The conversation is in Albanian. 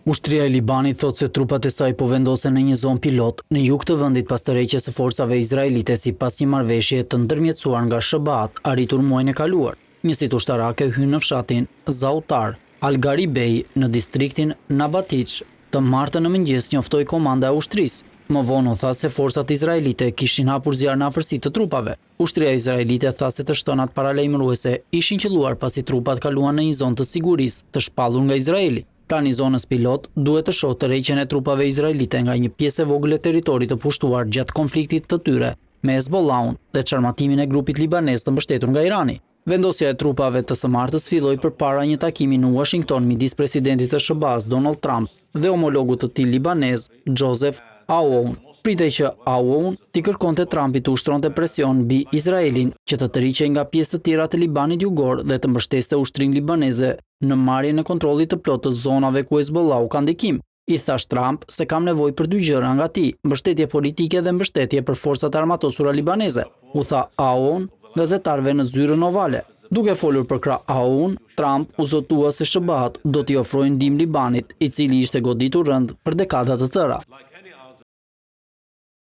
Ushtria e Libanit thot se trupat e saj po vendosen në një zonë pilot në jug të vendit pas tërheqjes së forcave izraelite sipas një marrëveshje të ndërmjetësuar nga SHBA arritur muajin e kaluar. Njësitë ushtarake hynë në fshatin Zautar Al-Garibej në distriktin Nabatic të martën në mëngjes, njoftoi komanda e ushtrisë. Më vonë tha se forcat izraelite kishin hapur zjarr në afërsi të trupave. Ushtria izraelite tha se të shtonat paralajmëruese ishin qelluar pasi trupat kaluan në një zonë të sigurisë të shpallur nga Izraeli. Plani i zonës pilot duhet të shohë tërheqjen e trupave izraelite nga një pjesë e vogël e territorit të pushtuar gjatë konfliktit të tyre me Hezbollahun dhe çarmatimin e grupit libanez të mbështetur nga Irani. Vendosja e trupave të së martës filloi përpara një takimi në Washington midis presidentit të SHBA-s Donald Trump dhe homologut të tij libanez Joseph Aoun. Pritej që Aoun t'i kërkonte Trumpit të ushtronte presion mbi Izraelin që të tërhiqej nga pjesë të tjera të Libanit jugor dhe të mbështeste ushtrinë libaneze në marrjen e kontrollit të plotë të zonave ku Hezbollahu ka ndikim. I thash Trump se kam nevojë për dy gjëra nga ti, mbështetje politike dhe mbështetje për forcat armatosura libaneze, u tha Aoun gazetarëve në zyrën ovale. Duke folur për krah Aoun, Trump u zotua se SHBA do t'i ofrojë ndihmë Libanit, i cili ishte goditur rënd për dekada të tëra.